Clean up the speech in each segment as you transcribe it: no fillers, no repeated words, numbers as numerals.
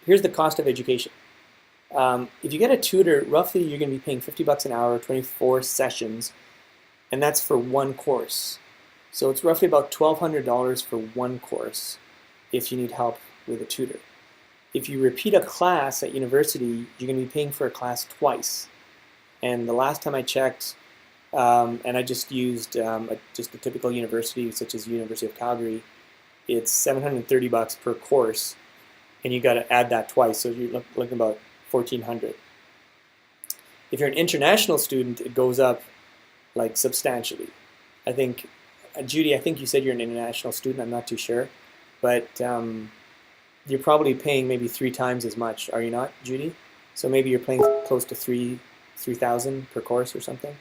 here's the cost of education. If you get a tutor, roughly you're going to be paying $50 an hour, 24 sessions, and that's for one course. So it's roughly about $1,200 for one course if you need help with a tutor. If you repeat a class at university, you're going to be paying for a class twice. And the last time I checked, and I just used just a typical university such as the University of Calgary, it's $730 per course, and you got to add that twice, so you're looking about $1,400. If you're an international student, it goes up like substantially. I think, Judy, I think you said you're an international student. I'm not too sure, but you're probably paying maybe 3 times as much, are you not, Judy? So maybe you're paying close to 3,000 per course or something.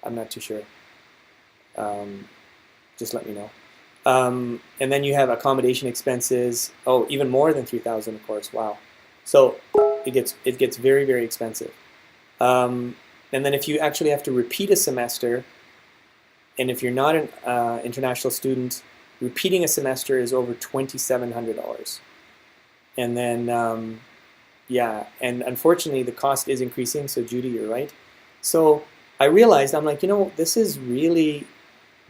I'm not too sure. Just let me know. And then you have accommodation expenses. Oh, even more than 3,000, of course. Wow. So it gets very, very expensive. And then if you actually have to repeat a semester, and if you're not an international student, repeating a semester is over $2,700. And then, yeah, and unfortunately the cost is increasing, so Judy, you're right. So I realized, I'm like, this is really,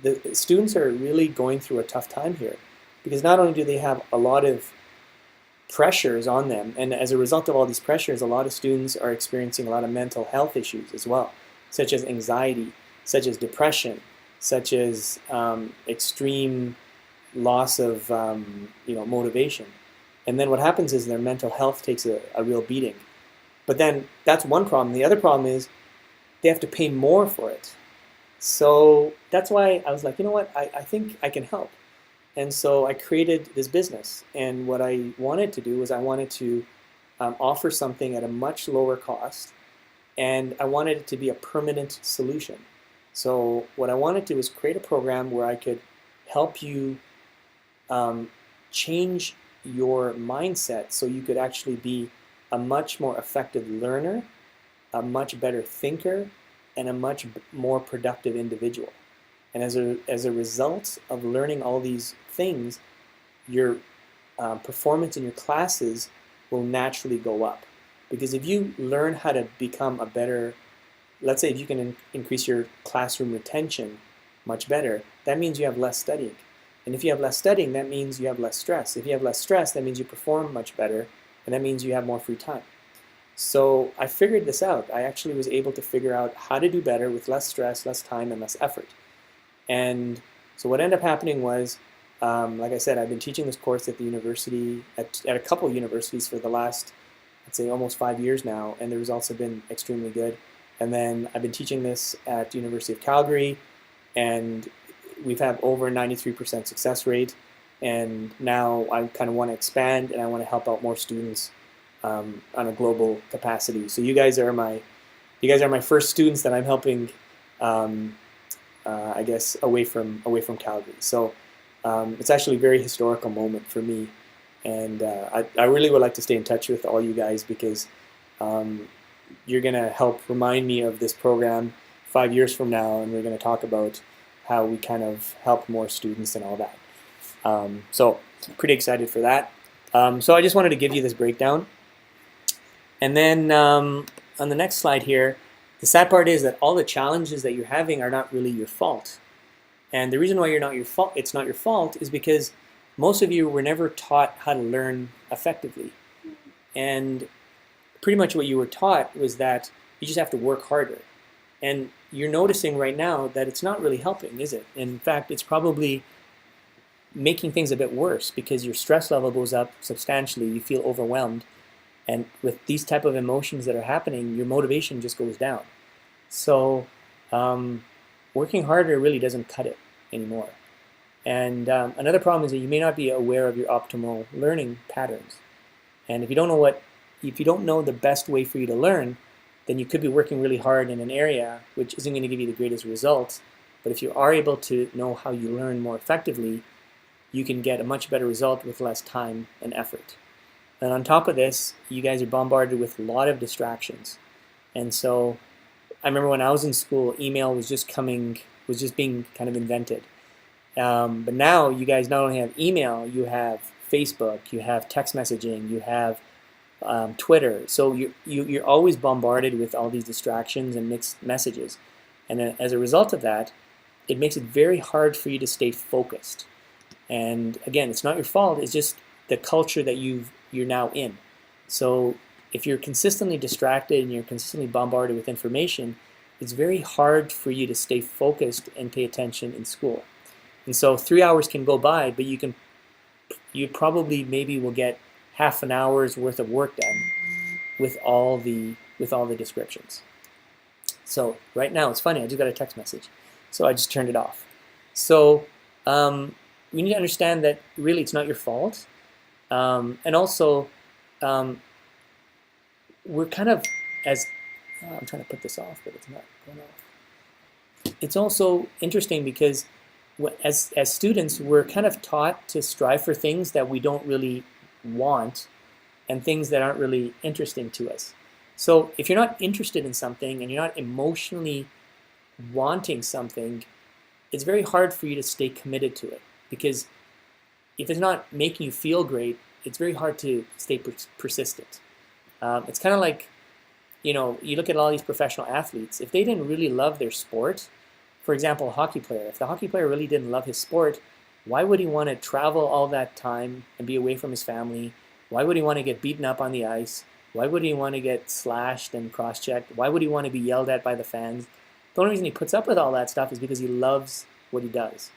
the students are really going through a tough time here, because not only do they have a lot of pressures on them, and as a result of all these pressures, a lot of students are experiencing a lot of mental health issues as well, such as anxiety, such as depression, such as extreme loss of motivation. And then what happens is their mental health takes a real beating. But then that's one problem. The other problem is they have to pay more for it. So that's why I was like, you know what, I think I can help. And so I created this business. And what I wanted to do was I wanted to offer something at a much lower cost. And I wanted it to be a permanent solution. So what I wanted to do was create a program where I could help you change your mindset so you could actually be a much more effective learner, a much better thinker, and a much more productive individual. And as a result of learning all these things, your performance in your classes will naturally go up. Because if you learn how to become a better, let's say if you can increase your classroom retention much better, that means you have less studying. And if you have less studying, that means you have less stress. If you have less stress, that means you perform much better, and that means you have more free time. So I figured this out. I actually was able to figure out how to do better with less stress, less time, and less effort. And so what ended up happening was, like I said, I've been teaching this course at the university, at a couple universities for the last, I'd say almost 5 years now, and the results have been extremely good. And then I've been teaching this at the University of Calgary, and we've had over 93% success rate. And now I kind of want to expand, and I want to help out more students on a global capacity. So you guys are my first students that I'm helping, I guess, away from Calgary. So it's actually a very historical moment for me, and I really would like to stay in touch with all you guys, because you're going to help remind me of this program 5 years from now, and we're going to talk about how we kind of help more students and all that. So pretty excited for that. So I just wanted to give you this breakdown. And then on the next slide here, the sad part is that all the challenges that you're having are not really your fault. And the reason why it's not your fault is because most of you were never taught how to learn effectively. And pretty much what you were taught was that you just have to work harder. And you're noticing right now that it's not really helping, is it? In fact, it's probably making things a bit worse, because your stress level goes up substantially. You feel overwhelmed. And with these type of emotions that are happening, your motivation just goes down. So working harder really doesn't cut it anymore. And another problem is that you may not be aware of your optimal learning patterns. And if you don't know the best way for you to learn, then you could be working really hard in an area which isn't going to give you the greatest results. But if you are able to know how you learn more effectively, you can get a much better result with less time and effort. And on top of this, you guys are bombarded with a lot of distractions. And so I remember when I was in school, email was just being kind of invented. But now you guys not only have email, you have Facebook, you have text messaging, you have Twitter. So you're always bombarded with all these distractions and mixed messages. And as a result of that, it makes it very hard for you to stay focused. And again, it's not your fault. It's just the culture that you're now in. So if you're consistently distracted and you're consistently bombarded with information, it's very hard for you to stay focused and pay attention in school. And so 3 hours can go by, but you probably maybe will get half an hour's worth of work done with all the descriptions. So right now, it's funny, I just got a text message. So I just turned it off. So we need to understand that really it's not your fault. And also, we're kind of, I'm trying to put this off, but it's not going off. It's also interesting because as students, we're kind of taught to strive for things that we don't really want and things that aren't really interesting to us. So if you're not interested in something and you're not emotionally wanting something, it's very hard for you to stay committed to it, because if it's not making you feel great, it's very hard to stay persistent. It's kind of like, you look at all these professional athletes. If they didn't really love their sport, for example, a hockey player, if the hockey player really didn't love his sport, why would he want to travel all that time and be away from his family? Why would he want to get beaten up on the ice? Why would he want to get slashed and cross-checked? Why would he want to be yelled at by the fans? The only reason he puts up with all that stuff is because he loves what he does.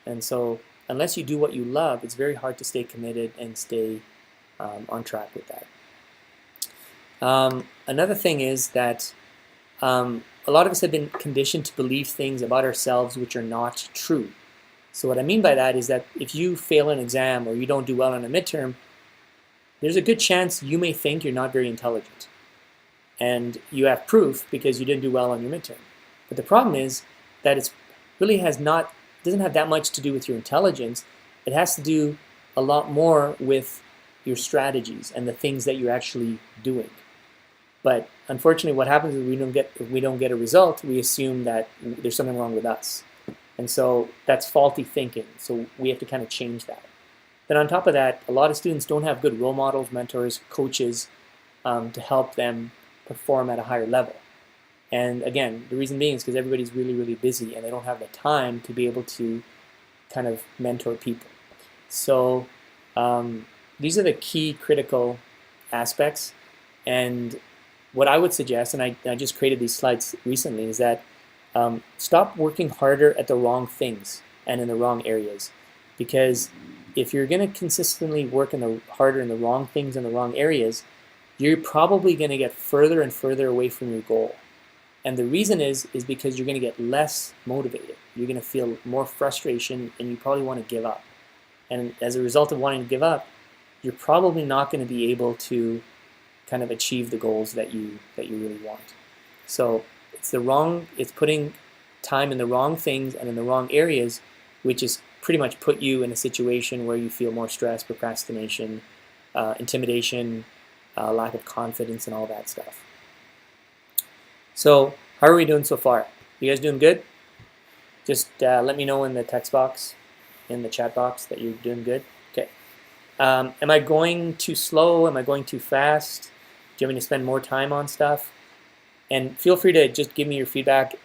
And so unless you do what you love, it's very hard to stay committed and stay on track with that. Another thing is that a lot of us have been conditioned to believe things about ourselves which are not true. So what I mean by that is that if you fail an exam or you don't do well on a midterm, there's a good chance you may think you're not very intelligent. And you have proof because you didn't do well on your midterm. But the problem is that it really doesn't have that much to do with your intelligence. It has to do a lot more with your strategies and the things that you're actually doing. But unfortunately, what happens is if we don't get a result, we assume that there's something wrong with us. And so that's faulty thinking. So we have to kind of change that. Then on top of that, a lot of students don't have good role models, mentors, coaches to help them perform at a higher level. And again, the reason being is because everybody's really, really busy and they don't have the time to be able to kind of mentor people. So these are the key critical aspects. And what I would suggest, and I just created these slides recently, is that stop working harder at the wrong things and in the wrong areas. Because if you're going to consistently work harder in the wrong things in the wrong areas, you're probably going to get further and further away from your goal. And the reason is because you're going to get less motivated. You're going to feel more frustration and you probably want to give up. And as a result of wanting to give up, you're probably not going to be able to kind of achieve the goals that you really want. So it's putting time in the wrong things and in the wrong areas, which is pretty much put you in a situation where you feel more stress, procrastination, intimidation, lack of confidence, and all that stuff. So how are we doing so far? You guys doing good? Just let me know in the text box, in the chat box, that you're doing good. Okay. Am I going too slow? Am I going too fast? Do you want me to spend more time on stuff? And feel free to just give me your feedback.